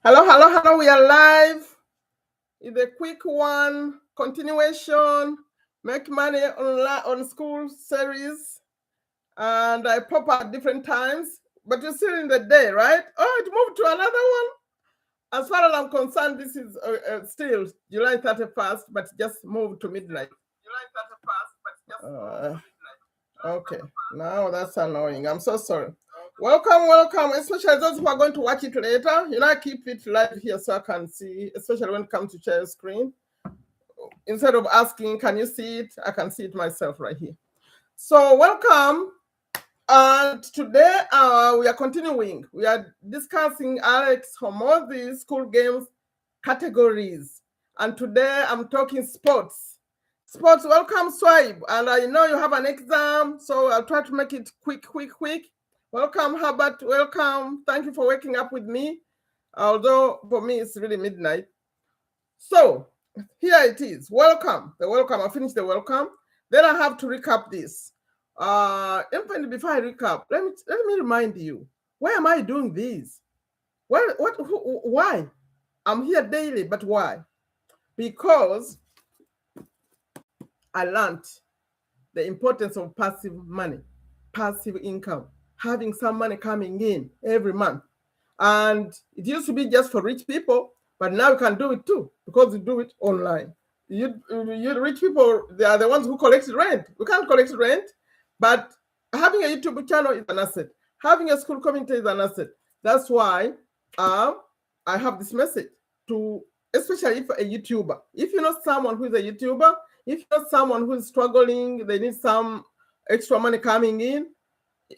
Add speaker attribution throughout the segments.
Speaker 1: Hello, hello, hello. We are live. It's a quick one continuation. Make money on school series, and I pop at different times. But you're still in the day, right? Oh, it moved to another one. As far as I'm concerned, this is still July 31st, but just moved to midnight. Okay, now that's annoying. I'm so sorry. Welcome, welcome, especially those who are going to watch it later. I keep it live here so I can see, especially when it comes to share screen. Instead of asking, can you see it? I can see it myself right here. So, welcome. And today we are continuing. We are discussing Alex Hormozi school games categories. And today I'm talking sports. Sports, welcome, Swipe. And I know you have an exam, so I'll try to make it quick. Welcome, Herbert. Welcome. Thank you for waking up with me. Although for me, it's really midnight. So here it is. Welcome. The welcome. I'll finish the welcome. Then I have to recap this. Before I recap, let me remind you. Why am I doing this? Why? I'm here daily, but why? Because I learned the importance of passive money, passive income, having some money coming in every month. And it used to be just for rich people, but now you can do it too because you do it online. You rich people, they are the ones who collect rent. We can't collect rent, but having a YouTube channel is an asset. Having a school community is an asset. That's why I have this message to, especially if a YouTuber. If you know someone who is a YouTuber, if you're someone who is struggling, they need some extra money coming in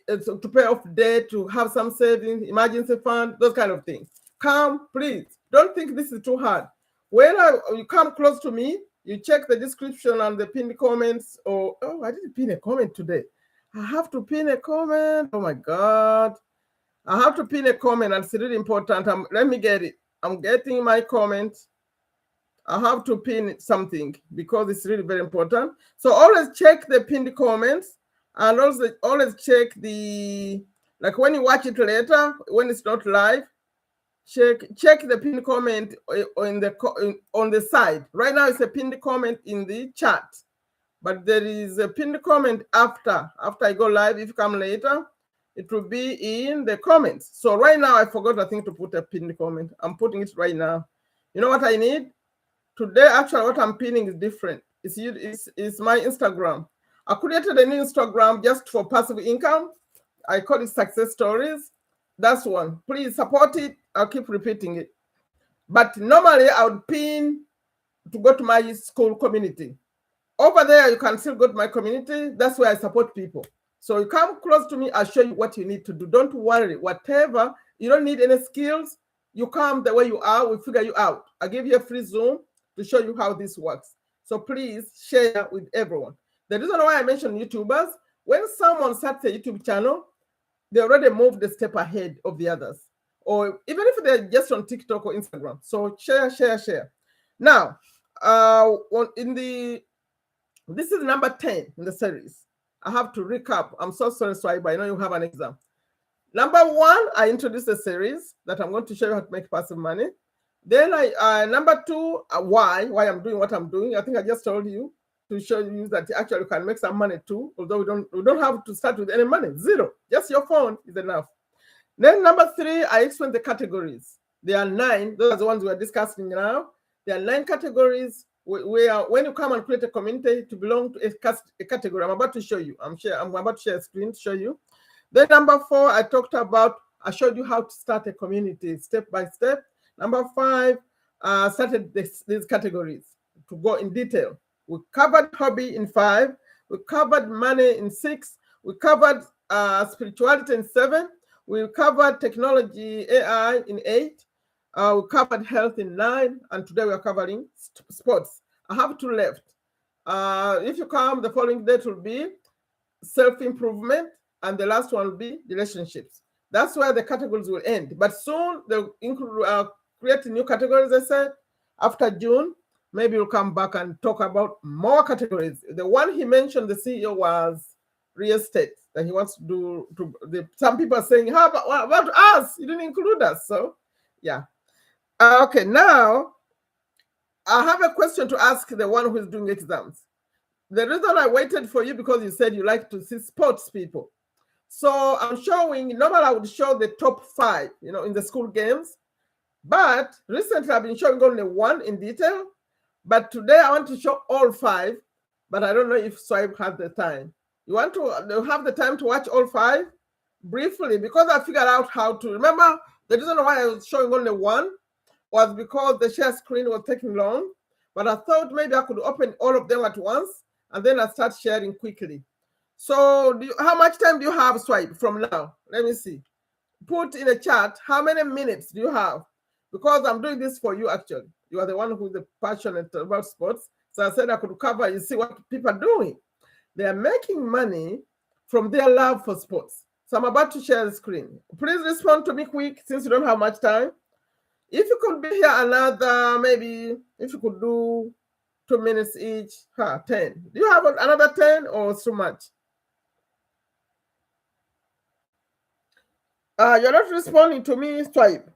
Speaker 1: to pay off debt, to have some savings, emergency fund, those kind of things. Come, please. Don't think this is too hard. When you come close to me, you check the description and the pinned comments. Oh, I didn't pin a comment today. I have to pin a comment. Oh my God. I have to pin a comment, and it's really important. Let me get it. I'm getting my comment. I have to pin something because it's really very important. So always check the pinned comments, and also always check like when you watch it later, when it's not live, check the pinned comment on the side. Right now it's a pinned comment in the chat, but there is a pinned comment after I go live. If you come later, it will be in the comments. So right now I forgot, I think, to put a pinned comment. I'm putting it right now. You know what I need? Today, actually, what I'm pinning is different. It's my Instagram. I created a new Instagram just for passive income. I call it Success Stories. That's one. Please support it. I'll keep repeating it. But normally, I would pin to go to my school community. Over there, you can still go to my community. That's where I support people. So you come close to me, I'll show you what you need to do. Don't worry. Whatever, you don't need any skills. You come the way you are, we'll figure you out. I'll give you a free Zoom to show you how this works. So please share with everyone. The reason why I mention YouTubers, when someone starts a YouTube channel, they already moved the step ahead of the others. Or even if they're just on TikTok or Instagram. So share. Now, this is number 10 in the series. I have to recap. I'm so sorry, Swipe, I know you have an exam. Number 1, I introduced a series that I'm going to show you how to make passive money. Then number 2, why I'm doing what I'm doing. I think I just told you to show you that actually you can make some money too, although we don't have to start with any money. 0. Just your phone is enough. Then number 3, I explained the categories. There are 9. Those are the ones we're discussing now. There are 9 categories where when you come and create a community to belong to a category. I'm about to show you. I'm about to share a screen to show you. Then number 4, I showed you how to start a community step by step. Number 5, started these categories to go in detail. We covered hobby in 5. We covered money in 6. We covered spirituality in 7. We covered technology, AI in 8. We covered health in 9. And today we are covering sports. I have 2 left. If you come, the following date will be self-improvement, and the last one will be relationships. That's where the categories will end. But soon they'll create new categories, I said. After June, maybe we'll come back and talk about more categories. The one he mentioned, the CEO, was real estate that he wants to do. Some people are saying, how about us? You didn't include us. So, yeah. Okay, now I have a question to ask the one who is doing exams. The reason I waited for you because you said you like to see sports people. So I'm showing, normally I would show the top 5, in the school games. But recently I've been showing only one in detail. But today I want to show all 5. But I don't know if Swipe has the time. You want to have the time to watch all 5? Briefly, because I figured out how to. Remember, the reason why I was showing only one was because the share screen was taking long. But I thought maybe I could open all of them at once and then I start sharing quickly. So how much time do you have, Swipe, from now? Let me see. Put in a chat, how many minutes do you have? Because I'm doing this for you, actually. You are the one who's passionate about sports. So I said I could cover, you see what people are doing. They are making money from their love for sports. So I'm about to share the screen. Please respond to me quick since you don't have much time. If you could be here another, maybe, if you could do 2 minutes each, 10. Do you have another 10 or too much? You're not responding to me, Swipe.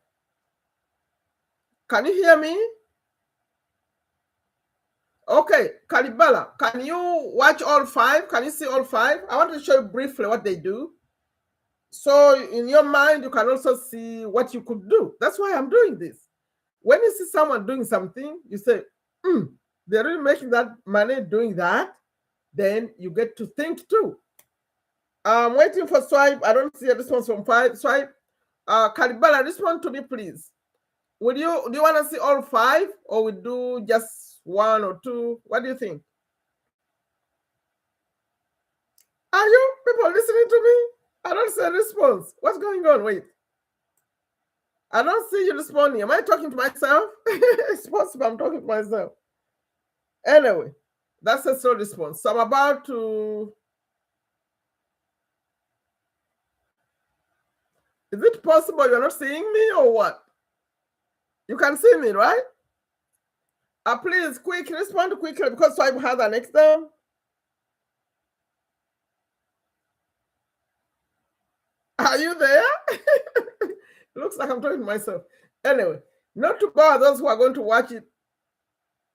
Speaker 1: Can you hear me? Okay, Kalibala, can you watch all 5? Can you see all 5? I want to show you briefly what they do. So in your mind, you can also see what you could do. That's why I'm doing this. When you see someone doing something, you say, they're really making that money doing that. Then you get to think too. I'm waiting for Swipe. I don't see a response from Swipe. Kalibala, respond to me, please. Do you want to see all 5 or we do just 1 or 2? What do you think? Are you people listening to me? I don't see a response. What's going on? Wait. I don't see you responding. Am I talking to myself? It's possible I'm talking to myself. Anyway, that's a slow response. So I'm about to... Is it possible you're not seeing me or what? You can see me, right? Please, quick, respond quickly because Swipe has an exam. Are you there? Looks like I'm talking to myself. Anyway, not to bother those who are going to watch it.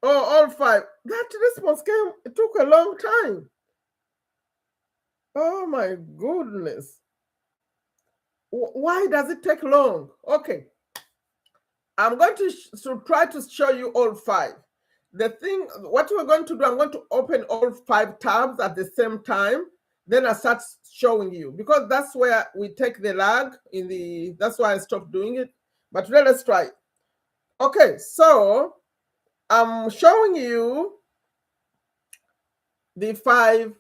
Speaker 1: Oh, all 5. That response came, it took a long time. Oh my goodness. Why does it take long? Okay. I'm going to try to show you all 5. What we're going to do, I'm going to open all 5 tabs at the same time. Then I start showing you because that's where we take the lag that's why I stopped doing it. But let's try. Okay, so I'm showing you the 5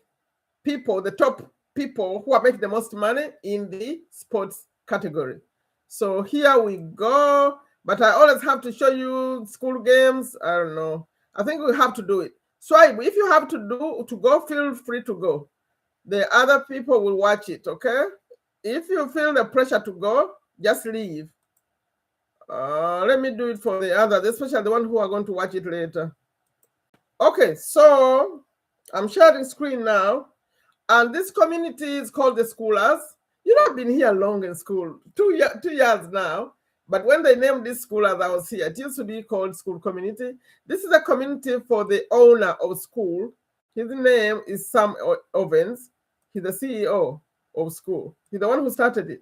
Speaker 1: people, the top people who are making the most money in the sports category. So here we go. But I always have to show you school games. I don't know. I think we have to do it. So if you have to go, feel free to go. The other people will watch it, okay? If you feel the pressure to go, just leave. Let me do it for the others, especially the ones who are going to watch it later. Okay, so I'm sharing screen now. And this community is called the Schoolers. You know, I've been here long in school, 2 years now. But when they named this Schoolers, I was here. It used to be called School Community. This is a community for the owner of school. His name is Sam Ovens. He's the CEO of school. He's the one who started it.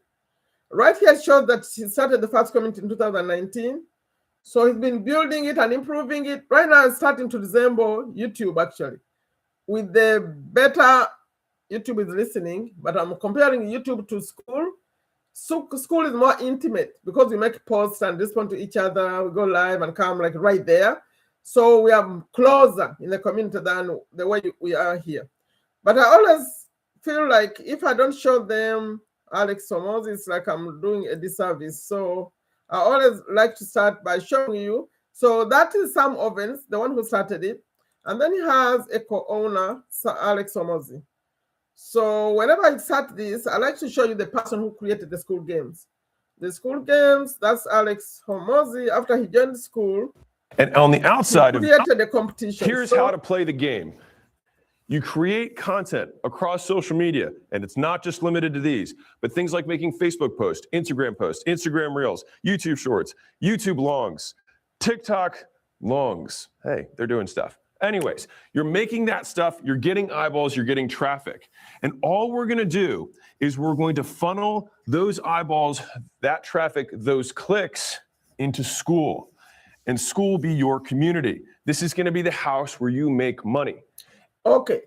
Speaker 1: Right here shows that he started the first community in 2019. So he's been building it and improving it. Right now it's starting to resemble YouTube, actually. With the better YouTube is listening, but I'm comparing YouTube to school. So school is more intimate because we make posts and respond to each other. We go live and come like right there. So we are closer in the community than the way we are here. But I always feel like if I don't show them Alex Hormozi, it's like I'm doing a disservice. So I always like to start by showing you. So that is Sam Ovens, the one who started it. And then he has a co-owner, Alex Hormozi. So whenever I start this, I like to show you the person who created the school games. The school games, that's Alex Hormozi. After he joined school,
Speaker 2: and on the outside
Speaker 1: he created a competition.
Speaker 2: Here's how to play the game. You create content across social media, and it's not just limited to these, but things like making Facebook posts, Instagram Reels, YouTube Shorts, YouTube Longs, TikTok Longs. Hey, they're doing stuff. Anyways, you're making that stuff, you're getting eyeballs, you're getting traffic. And all we're gonna do is we're going to funnel those eyeballs, that traffic, those clicks into Skool. And Skool will be your community. This is gonna be the house where you make money.
Speaker 1: Okay.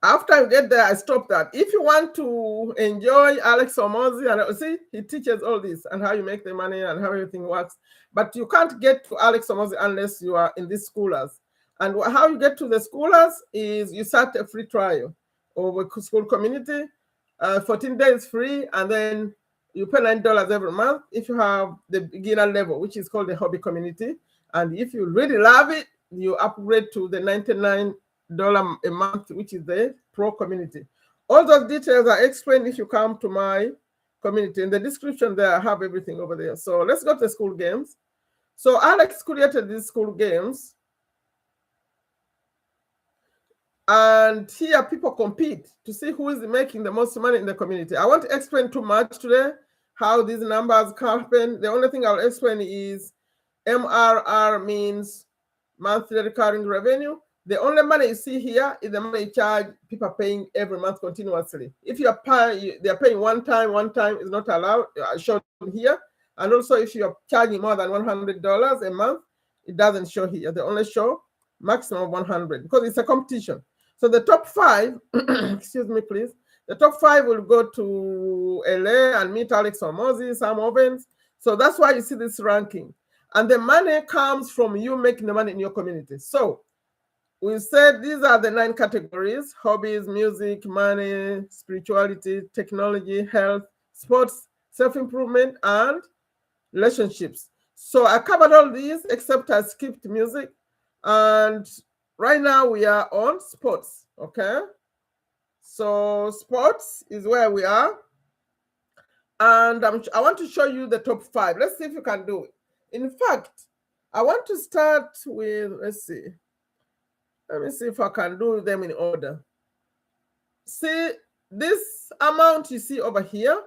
Speaker 1: After you get there, I stop that. If you want to enjoy Alex Hormozi, and see, he teaches all this and how you make the money and how everything works. But you can't get to Alex Hormozi unless you are in these schoolers. And how you get to the schoolers is you start a free trial of a Skool community, 14 days free, and then you pay $9 every month if you have the beginner level, which is called the hobby community. And if you really love it, you upgrade to the $99 a month, which is the pro community. All those details are explained if you come to my community. In the description there, I have everything over there. So let's go to the Skool games. So Alex created these Skool games. And here people compete to see who is making the most money in the community. I won't explain too much today how these numbers happen. The only thing I'll explain is MRR means monthly recurring revenue. The only money you see here is the money you charge people paying every month continuously. If you are they're paying one time is not allowed, shown here. And also if you are charging more than $100 a month, it doesn't show here. They only show maximum of 100 because it's a competition. So the top 5, excuse me, please. The top 5 will go to LA and meet Alex Hormozi, Sam Ovens. So that's why you see this ranking. And the money comes from you making the money in your community. So we said these are the 9 categories: hobbies, music, money, spirituality, technology, health, sports, self-improvement, and relationships. So I covered all these except I skipped music. And right now we are on sports, okay? So sports is where we are. And I want to show you the top 5. Let's see if you can do it. In fact, I want to start with, let's see. Let me see if I can do them in order. See, this amount you see over here,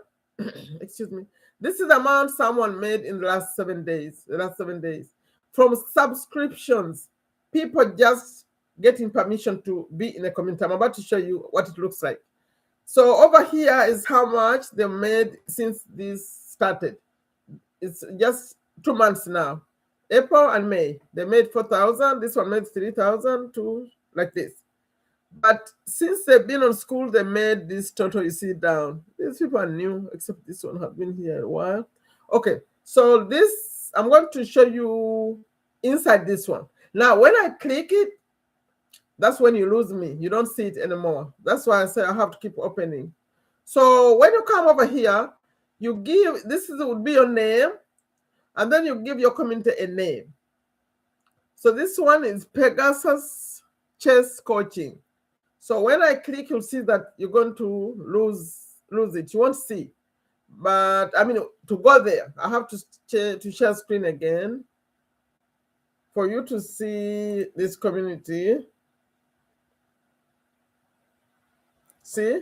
Speaker 1: excuse me, this is the amount someone made in the last 7 days, from subscriptions. People just getting permission to be in a community. I'm about to show you what it looks like. So over here is how much they made since this started. It's just 2 months now. April and May, they made 4,000. This one made 3,000 too, like this. But since they've been on Skool, they made this total you see down. These people are new, except this one has been here a while. Okay, so this, I'm going to show you inside this one. Now, when I click it, that's when you lose me. You don't see it anymore. That's why I say I have to keep opening. So when you come over here, you give, would be your name, and then you give your community a name. So this one is Pegasus Chess Coaching. So when I click, you'll see that you're going to lose it. You won't see. But I mean, to go there, I have to share screen again for you to see this community. See?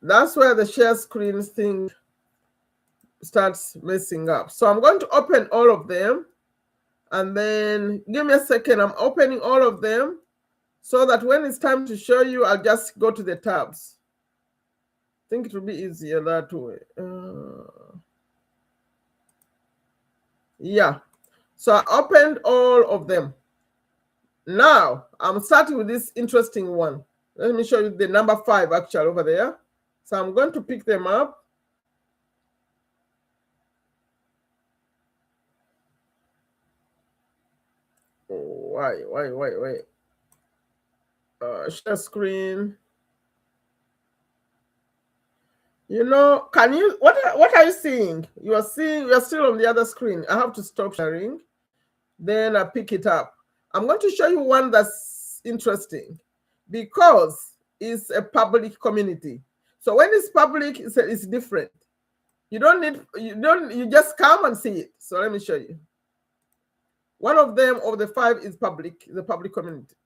Speaker 1: That's where the share screen thing starts messing up. So I'm going to open all of them, and then give me a second. I'm opening all of them so that when it's time to show you, I'll just go to the tabs. I think it will be easier that way. Yeah. So I opened all of them. Now I'm starting with this interesting one. Let me show you the number 5 actually over there. So I'm going to pick them up. Why? Share screen. You know, can you, what are you seeing? You're still on the other screen. I have to stop sharing. Then I pick it up. I'm going to show you one that's interesting because it's a public community. So when it's public, it's different. You just come and see it. So let me show you. One of them of the 5 is public, the public community.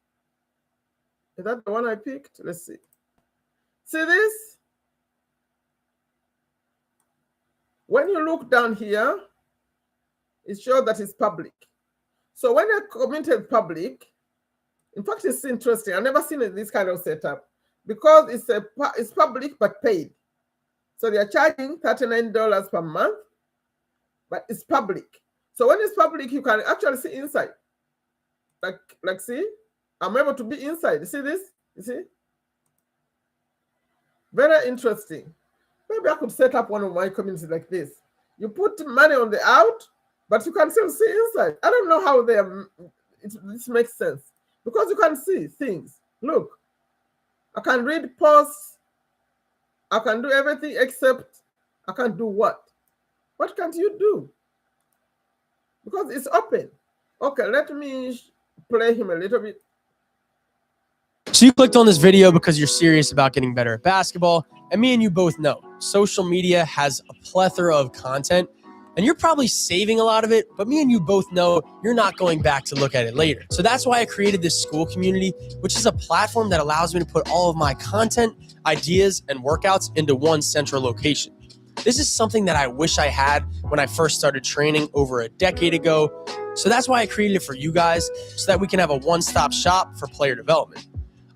Speaker 1: Is that the one I picked? Let's see. See this? When you look down here, it shows that it's public. So when I commented public, in fact, it's interesting. I've never seen this kind of setup because it's public but paid. So they are charging $39 per month, but it's public. So when it's public, you can actually see inside. Like see, I'm able to be inside. You see this? You see? Very interesting. Maybe I could set up one of my communities like this. You put money on the out, but you can still see inside. I don't know how this makes sense because you can see things. Look, I can read posts. I can do everything except I can't do what? What can't you do? Because it's open. Okay, let me play him a little bit.
Speaker 3: So you clicked on this video because you're serious about getting better at basketball, and me and you both know social media has a plethora of content, and you're probably saving a lot of it, but me and you both know you're not going back to look at it later. So that's why I created this Skool community, which is a platform that allows me to put all of my content, ideas, and workouts into one central location. This is something that I wish I had when I first started training over a decade ago. So that's why I created it for you guys, so that we can have a one-stop shop for player development.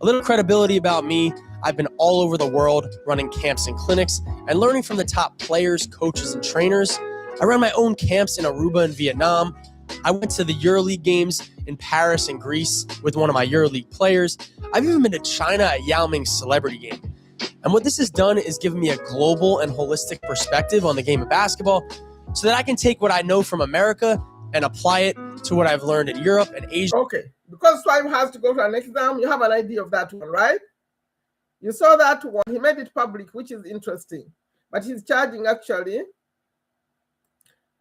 Speaker 3: A little credibility about me: I've been all over the world running camps and clinics and learning from the top players, coaches, and trainers. I ran my own camps in Aruba and Vietnam. I went to the EuroLeague games in Paris and Greece with one of my EuroLeague players. I've even been to China at Yao Ming's celebrity game. And what this has done is given me a global and holistic perspective on the game of basketball so that I can take what I know from America and apply it to what I've learned in Europe and Asia.
Speaker 1: Okay, because Swipe has to go to an exam, you have an idea of that one, right? You saw that one. He made it public, which is interesting. But he's charging actually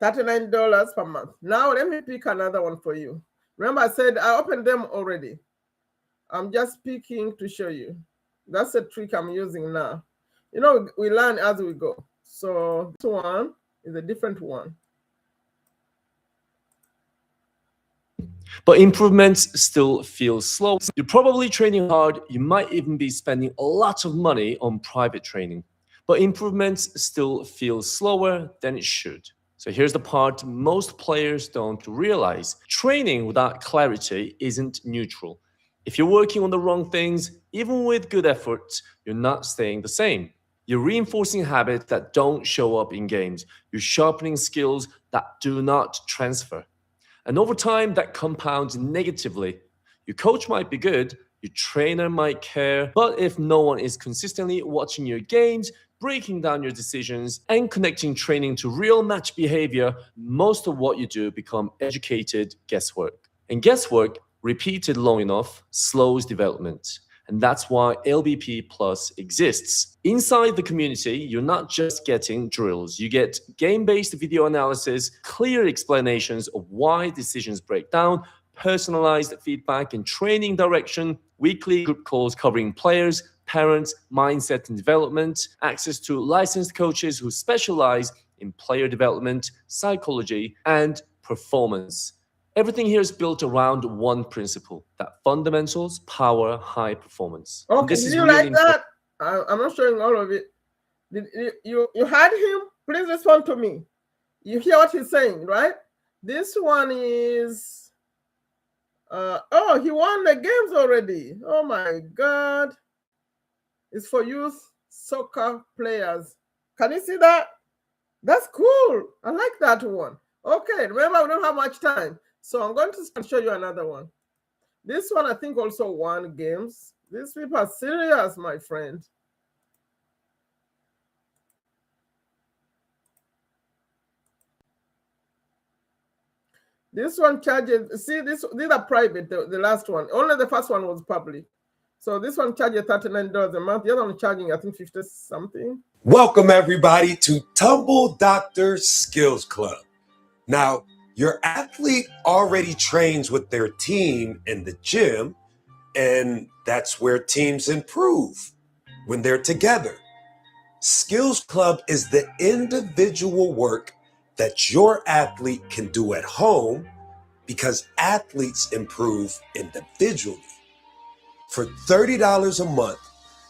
Speaker 1: $39 per month. Now let me pick another one for you. Remember I said I opened them already. I'm just picking to show you. That's a trick I'm using now. You know, we learn as we go. So this one is a different one.
Speaker 4: But improvements still feel slow. You're probably training hard. You might even be spending a lot of money on private training. But improvements still feel slower than it should. So here's the part most players don't realize. Training without clarity isn't neutral. If you're working on the wrong things, even with good efforts, you're not staying the same. You're reinforcing habits that don't show up in games. You're sharpening skills that do not transfer. And over time, that compounds negatively. Your coach might be good, your trainer might care, but if no one is consistently watching your games, breaking down your decisions, and connecting training to real match behavior, most of what you do become educated guesswork. And guesswork, repeated long enough, slows development. And that's why LBP Plus exists. Inside the community, you're not just getting drills. You get game-based video analysis, clear explanations of why decisions break down, personalized feedback and training direction, weekly group calls covering players, parents, mindset and development, access to licensed coaches who specialize in player development, psychology, and performance. Everything here is built around one principle, that fundamentals power high performance.
Speaker 1: Okay, did you like that? I'm not showing all of it. Did you heard him? Please respond to me. You hear what he's saying, right? This one is, oh, he won the games already. Oh my God. It's for youth soccer players. Can you see that? That's cool. I like that one. Okay, remember we don't have much time. So I'm going to show you another one. This one I think also won games. These people are serious, my friend. This one charges, see, these are private, the last one. Only the first one was public. So this one charges $39 a month. The other one charging, I think, 50 something.
Speaker 5: Welcome everybody to Tumble Doctor Skills Club. Now, your athlete already trains with their team in the gym, and that's where teams improve, when they're together. Skills Club is the individual work that your athlete can do at home because athletes improve individually. For $30 a month,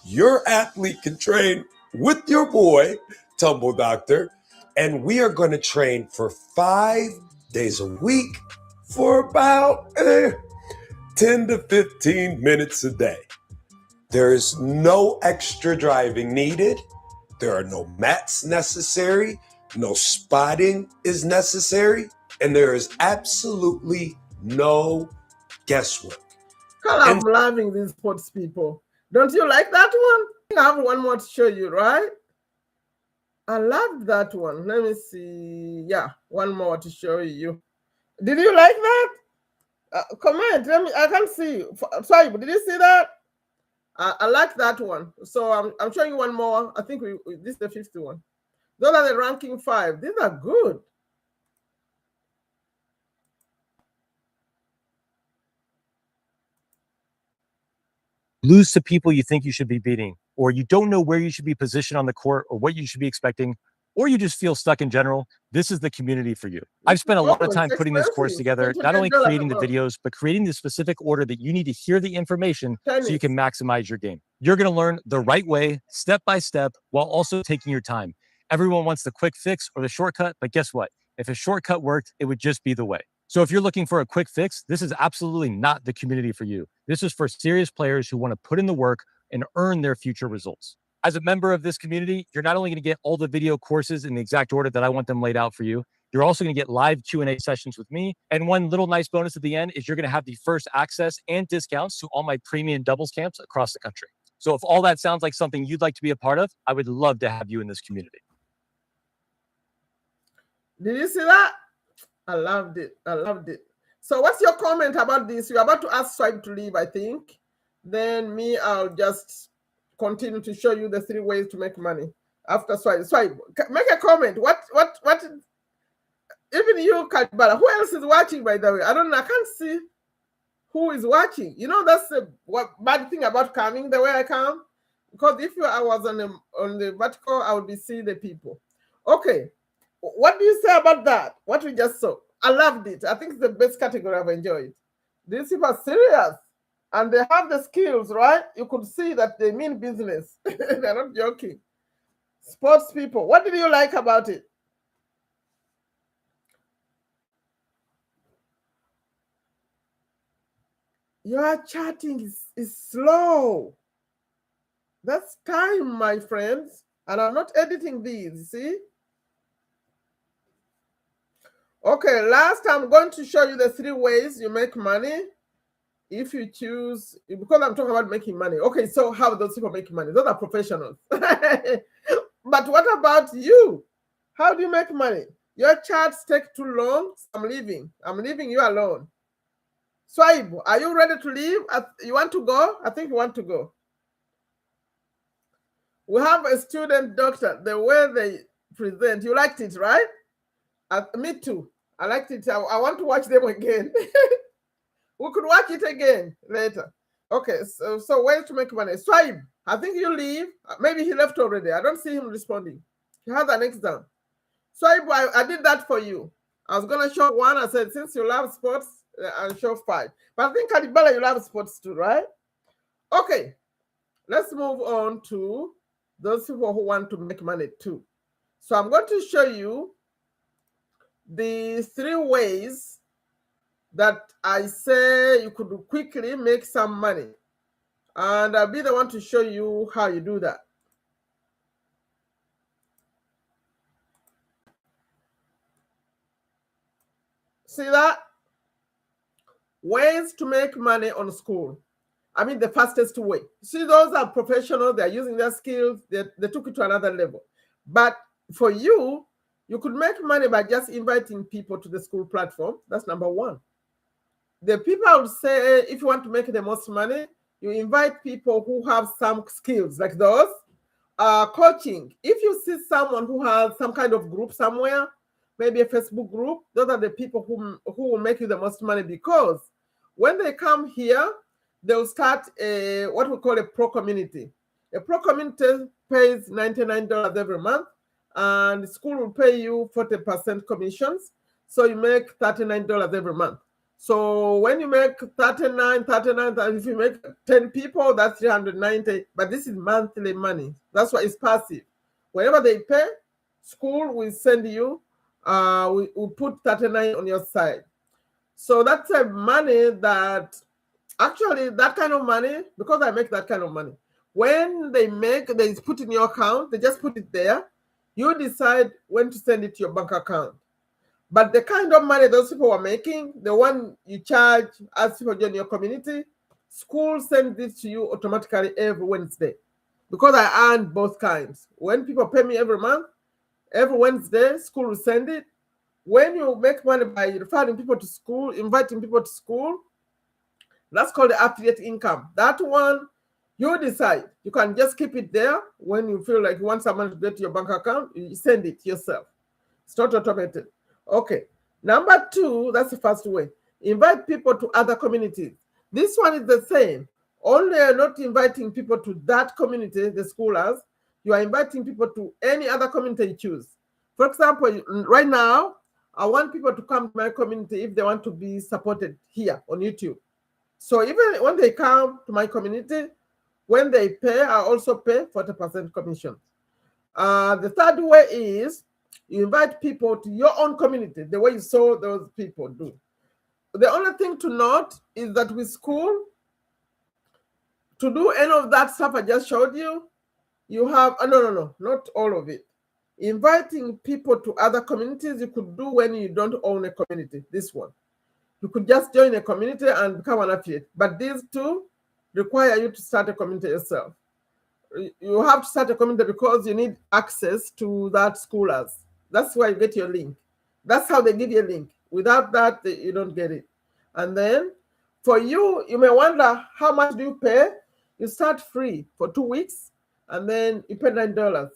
Speaker 5: your athlete can train with your boy, Tumble Doctor, and we are going to train for 5 days a week for about 10 to 15 minutes a day. There is no extra driving needed. There are no mats necessary. No spotting is necessary. And there is absolutely no guesswork.
Speaker 1: I'm loving these sports people. Don't you like that one? I have one more to show you, right? I love that one. Let me see. Yeah, one more to show you. Did you like that? Comment. I can't see. Sorry, did you see that? I like that one. So I'm showing you one more. I think this is the 50 one. Those are the ranking 5. These are good.
Speaker 6: Lose to people you think you should be beating, or you don't know where you should be positioned on the court or what you should be expecting, or you just feel stuck in general, this is the community for you. I've spent a lot of time putting this course together, not only creating the videos, but creating the specific order that you need to hear the information so you can maximize your game. You're going to learn the right way, step by step, while also taking your time. Everyone wants the quick fix or the shortcut, but guess what? If a shortcut worked, it would just be the way. So if you're looking for a quick fix, this is absolutely not the community for you. This is for serious players who want to put in the work and earn their future results. As a member of this community, you're not only going to get all the video courses in the exact order that I want them laid out for you, you're also going to get live Q&A sessions with me. And one little nice bonus at the end is you're going to have the first access and discounts to all my premium doubles camps across the country. So if all that sounds like something you'd like to be a part of, I would love to have you in this community.
Speaker 1: Did you see that? I loved it. I loved it. So what's your comment about this? You're about to ask Swipe to leave, I think. Then I'll just continue to show you the 3 ways to make money after Swipe. Swipe, make a comment. What, even you, Kalibala, who else is watching, by the way? I don't know. I can't see who is watching. You know, that's the bad thing about coming the way I come. Because if I was on the vertical, I would be seeing the people. Okay. What do you say about that? What we just saw? I loved it. I think it's the best category I've enjoyed. These people are serious and they have the skills, right? You could see that they mean business. They're not joking. Sports people, what did you like about it? Your chatting is slow. That's time, my friends. And I'm not editing these, see? Okay, last I'm going to show you the 3 ways you make money. If you choose, because I'm talking about making money. Okay, so how those people make money? Those are professionals. But what about you? How do you make money? Your chats take too long. I'm leaving you alone. Swipe, are you ready to leave? You want to go? I think you want to go. We have a student doctor, the way they present. You liked it, right? Me too. I liked it. I want to watch them again. We could watch it again later. Okay, so ways to make money. Swipe, I think you leave. Maybe he left already. I don't see him responding. He has an exam. Swipe, I did that for you. I was going to show 1. I said, since you love sports, I'll show 5. But I think Kalibala, you love sports too, right? Okay, let's move on to those people who want to make money too. So I'm going to show you the 3 ways that I say you could quickly make some money. And I'll be the one to show you how you do that. See that? Ways to make money on Skool. I mean, the fastest way. See, those are professionals. They're using their skills. They took it to another level. But for you, you could make money by just inviting people to the Skool platform. That's number 1. The people I would say, if you want to make the most money, you invite people who have some skills like those. Coaching. If you see someone who has some kind of group somewhere, maybe a Facebook group, those are the people who will make you the most money, because when they come here, they'll start what we call a pro community. A pro community pays $99 every month, and Skool will pay you 40% commissions. So you make $39 every month. So when you make 39, if you make 10 people, that's 390. But this is monthly money. That's why it's passive. Whenever they pay, school will send you, we put 39 on your side. So that's a money that, actually, that kind of money, because I make that kind of money, when they put in your account, they just put it there. You decide when to send it to your bank account. But the kind of money those people are making, the one you charge as people join your community, school sends this to you automatically every Wednesday. Because I earn both kinds. When people pay me every month, every Wednesday, school will send it. When you make money by referring people to school, inviting people to school, that's called the affiliate income. That one, you decide. You can just keep it there. When you feel like you want someone to get to your bank account, you send it yourself. It's not automated. Okay. Number 2, that's the first way. Invite people to other communities. This one is the same. Only you're not inviting people to that community, the schoolers. You are inviting people to any other community you choose. For example, right now, I want people to come to my community if they want to be supported here on YouTube. So even when they come to my community, when they pay, I also pay 40% commission. The third way is you invite people to your own community, the way you saw those people do. The only thing to note is that with school, to do any of that stuff I just showed you, you have, no, not all of it. Inviting people to other communities you could do when you don't own a community, this one. You could just join a community and become an affiliate. But these two require you to start a community yourself. You have to start a community because you need access to that schoolers. That's why you get your link. That's how they give you a link. Without that, you don't get it. And then for you, you may wonder, how much do you pay? You start free for 2 weeks, and then you pay $9.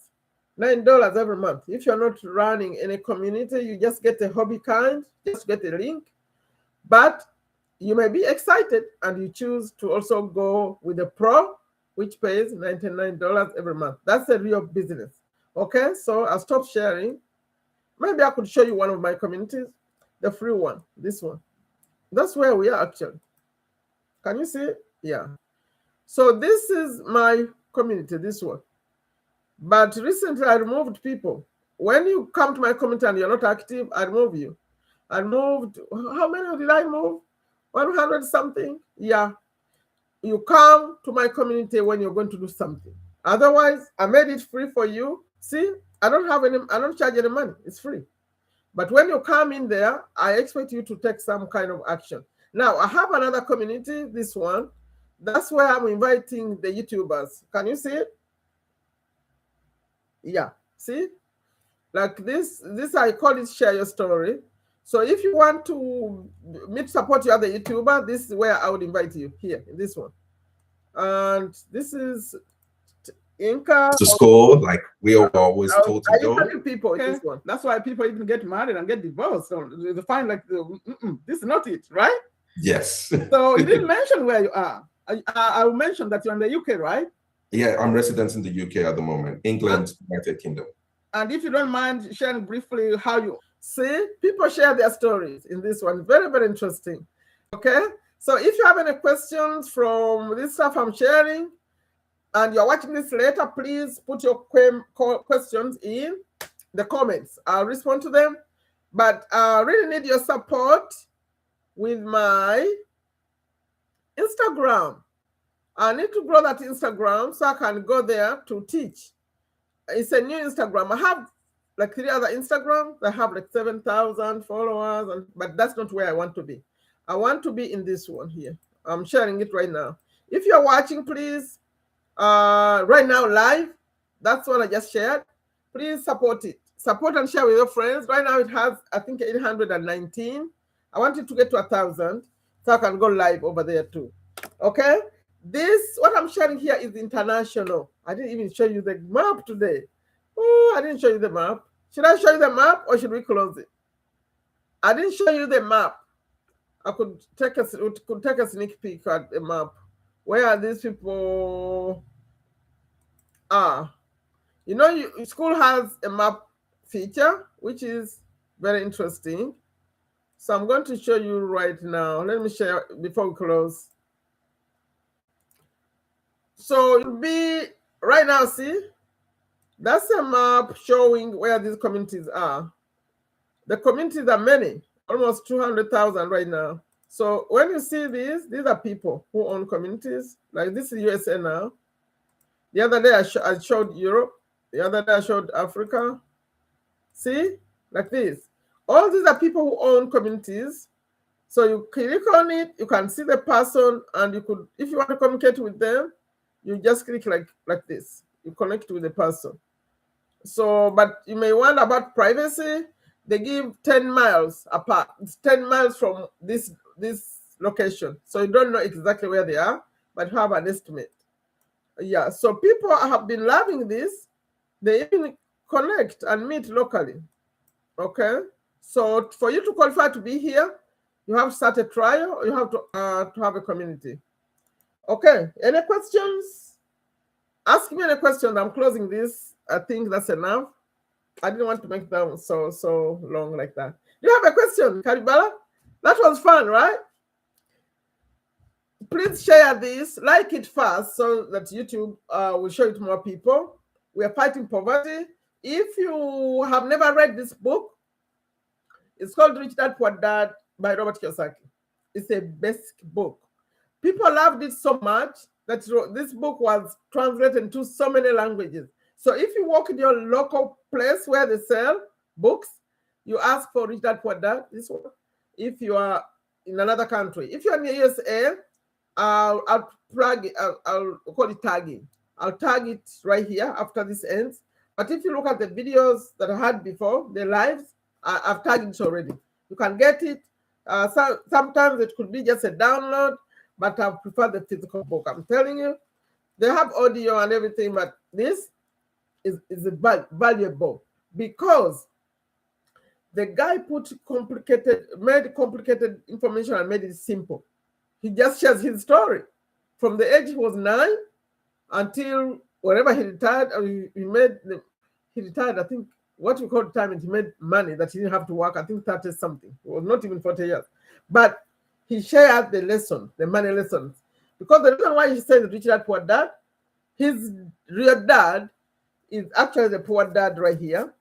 Speaker 1: $9 every month. If you're not running in a community, you just get a hobby kind, just get a link. But you may be excited and you choose to also go with a pro, which pays $99 every month. That's a real business. Okay, so I'll stop sharing. Maybe I could show you one of my communities, the free one, this one. That's where we are actually. Can you see it? Yeah. So this is my community, this one. But recently I removed people. When you come to my community and you're not active, I remove you. I moved, how many did I move? 100 something? Yeah. You come to my community when you're going to do something. Otherwise, I made it free for you. See, I don't charge any money. It's free. But when you come in there, I expect you to take some kind of action. Now, I have another community, this one. That's where I'm inviting the YouTubers. Can you see it? Yeah, see? Like this I call it share your story. So if you want to support your other YouTuber, this is where I would invite you, here, in this one. And this is Inca.
Speaker 7: To school, like we are always told to do.
Speaker 1: People, okay. This one. That's why people even get married and get divorced. So they find like, this is not it, right?
Speaker 7: Yes.
Speaker 1: So you didn't mention where you are. I will mention that you're in the UK, right?
Speaker 7: Yeah, I'm resident in the UK at the moment, England, United Kingdom.
Speaker 1: And if you don't mind sharing briefly how you see, people share their stories in this one. Very, very interesting. Okay. So if you have any questions from this stuff I'm sharing and you're watching this later, please put your questions in the comments. I'll respond to them. But I really need your support with my Instagram. I need to grow that Instagram so I can go there to teach. It's a new Instagram. I have like 3 other Instagrams that have like 7,000 followers, but that's not where I want to be. I want to be in this one here. I'm sharing it right now. If you're watching, please, right now live, that's what I just shared. Please support it. Support and share with your friends. Right now it has, I think, 819. I want it to get to 1,000 so I can go live over there too. Okay? What I'm sharing here is international. I didn't even show you the map today. Oh, I didn't show you the map. Should I show you the map or should we close it? I didn't show you the map. I could take a sneak peek at the map. Where are these people? You know, school has a map feature, which is very interesting. So I'm going to show you right now. Let me share before we close. So you'll be right now, see, that's a map showing where these communities are. The communities are many, almost 200,000 right now. So when you see these are people who own communities. Like this is USA now. The other day I showed Europe. The other day I showed Africa. See, like this. All these are people who own communities. So you click on it, you can see the person, and you could, if you want to communicate with them, you just click like this. You connect with the person. So, but you may wonder about privacy. They give 10 miles apart. It's 10 miles from this location. So you don't know exactly where they are, but you have an estimate. Yeah, so people have been loving this. They even connect and meet locally. Okay, so for you to qualify to be here, you have to start a trial, or you have to have a community. Okay, any questions? Ask me any questions. I'm closing this. I think that's enough. I didn't want to make them so long like that. Do you have a question, Karibala? That was fun, right? Please share this, like it first so that YouTube will show it to more people. We are fighting poverty. If you have never read this book, it's called Rich Dad Poor Dad by Robert Kiyosaki. It's a basic book. People loved it so much that this book was translated into so many languages. So if you walk in your local place where they sell books, you ask for Rich Dad Poor Dad, this one. If you are in another country, if you're in the USA, I'll plug it, I'll call it tagging. I'll tag it right here after this ends. But if you look at the videos that I had before, the lives, I've tagged it already. You can get it. Sometimes it could be just a download, but I prefer the physical book. I'm telling you, they have audio and everything, but this is valuable because the guy made complicated information and made it simple. He just shares his story from the age he was 9 until wherever he retired. He retired, I think, what we call retirement. He made money that he didn't have to work. I think 30 something. It was not even 40 years. But he shared the lesson, the money lessons. Because the reason why he says Rich Dad Poor Dad, his real dad is actually the poor dad right here.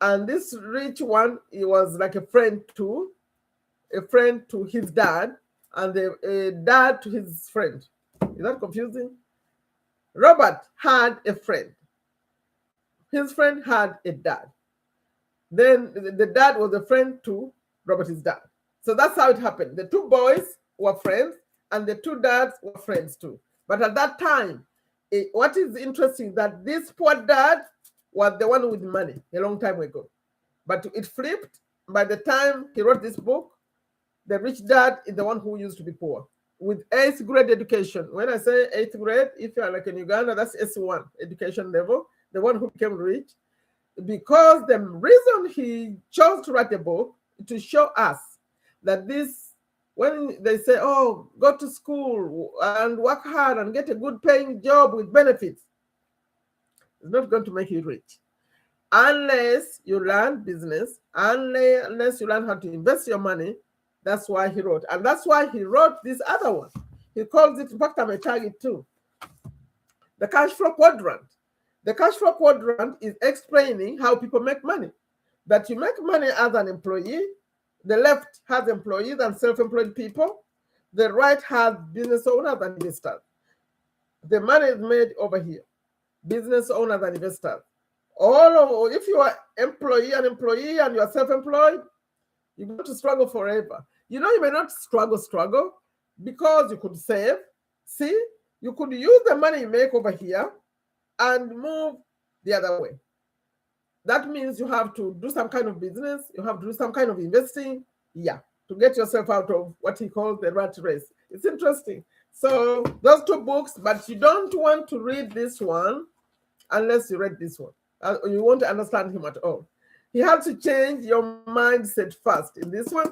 Speaker 1: And this rich one, he was like a friend to his dad, and the dad to his friend. Is that confusing? Robert had a friend. His friend had a dad. Then the dad was a friend to Robert's dad. So that's how it happened. The two boys were friends, and the two dads were friends too. But at that time, what is interesting that this poor dad was the one with money a long time ago. But it flipped. By the time he wrote this book, the rich dad is the one who used to be poor with 8th grade education. When I say 8th grade, if you're like in Uganda, that's S1 education level, the one who became rich. Because the reason he chose to write a book to show us that this, when they say, oh, go to school and work hard and get a good paying job with benefits, it's not going to make you rich. Unless you learn business, unless you learn how to invest your money. That's why he wrote. And that's why he wrote this other one. He calls it, in fact, I may tag it too, the cash flow quadrant. The cash flow quadrant is explaining how people make money. That you make money as an employee. The left has employees and self-employed people. The right has business owners and investors. The money is made over here. Business owners and investors. If you are employee and you are self-employed, you're going to struggle forever. You know, you may not struggle because you could save. See, you could use the money you make over here and move the other way. That means you have to do some kind of business. You have to do some kind of investing. Yeah, to get yourself out of what he calls the rat race. It's interesting. So those two books, but you don't want to read this one unless you read this one. You won't understand him at all. He had to change your mindset first in this one.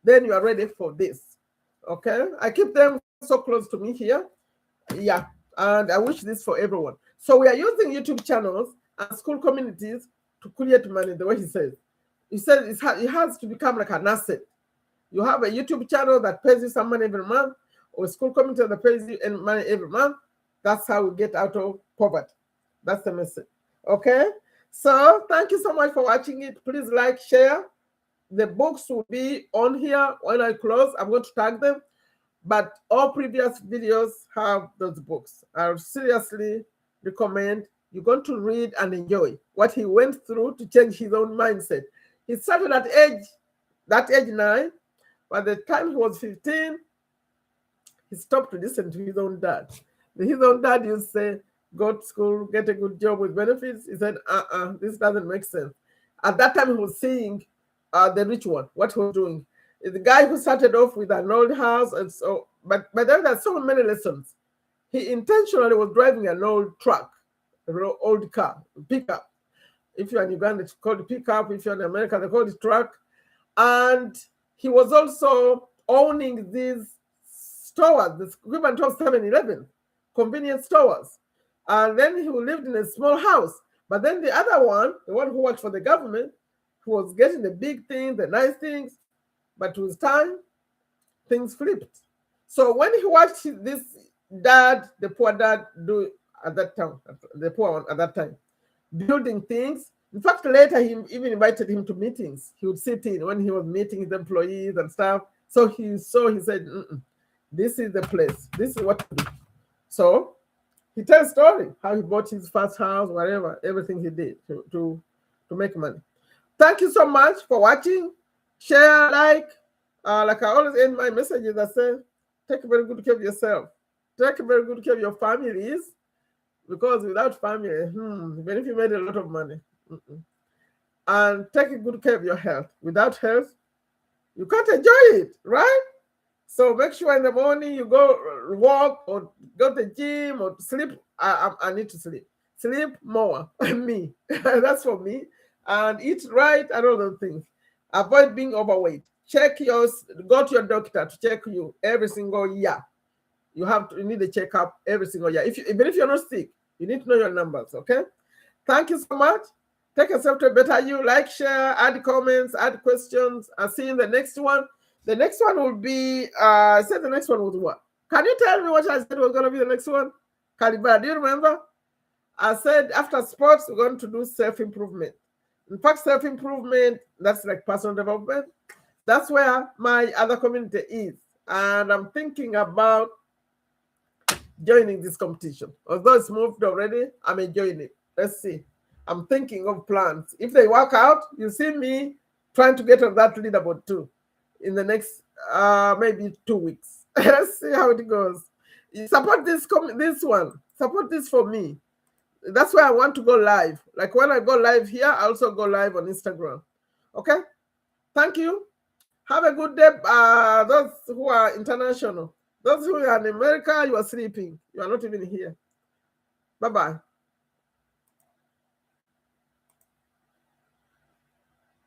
Speaker 1: Then you are ready for this. Okay? I keep them so close to me here. Yeah. And I wish this for everyone. So we are using YouTube channels and school communities to create money, the way he says. He said it has to become like an asset. You have a YouTube channel that pays you some money every month, or a school community that pays you money every month. That's how we get out of poverty. That's the message. Okay? So thank you so much for watching it. Please like, share. The books will be on here when I close. I'm going to tag them. But all previous videos have those books. I would seriously recommend you're going to read and enjoy what he went through to change his own mindset. He started at age 9. By the time he was 15, he stopped to listen to his own dad. His own dad used to say, go to school, get a good job with benefits. He said, this doesn't make sense. At that time, he was seeing the rich one, what he was doing. The guy who started off with an old house, and so, but then there's so many lessons. He intentionally was driving an old truck, an old car, pickup. If you're in Uganda, it's called pickup. If you're in America, they call it truck. And he was also owning these stores, the equivalent of 7-Eleven, convenience stores. And then he lived in a small house. But then the other one, the one who worked for the government, who was getting the big things, the nice things, but with time, things flipped. So when he watched this dad, the poor dad, do at that time, the poor one at that time, building things. In fact, later he even invited him to meetings. He would sit in when he was meeting his employees and stuff. So he said, this is the place. This is what to do. So he tells a story, how he bought his first house, whatever, everything he did to make money. Thank you so much for watching. Share, like I always end my messages, I say, take very good care of yourself. Take very good care of your families, because without family, even if you made a lot of money, and take good care of your health. Without health, you can't enjoy it, right? So make sure in the morning you go walk or go to the gym or sleep. I need to sleep. Sleep more. Me. That's for me. And eat right and all those things. Avoid being overweight. Go to your doctor to check you every single year. You need a checkup every single year. Even if you're not sick, you need to know your numbers, okay? Thank you so much. Take yourself to a better you. Like, share, add comments, add questions. I'll see you in the next one. The next one will be, I said the next one was what? Can you tell me what I said was going to be the next one? Kalibara, do you remember? I said after sports, we're going to do self-improvement. In fact, self-improvement, that's like personal development. That's where my other community is. And I'm thinking about joining this competition. Although it's moved already, I'm enjoying it. Let's see. I'm thinking of plans. If they work out, you see me trying to get on that leaderboard too in the next maybe 2 weeks. Let's see how it goes. Support this one. Support this for me. That's why I want to go live. Like when I go live here, I also go live on Instagram. Okay? Thank you. Have a good day. Those who are international. Those who are in America, you are sleeping. You are not even here. Bye-bye.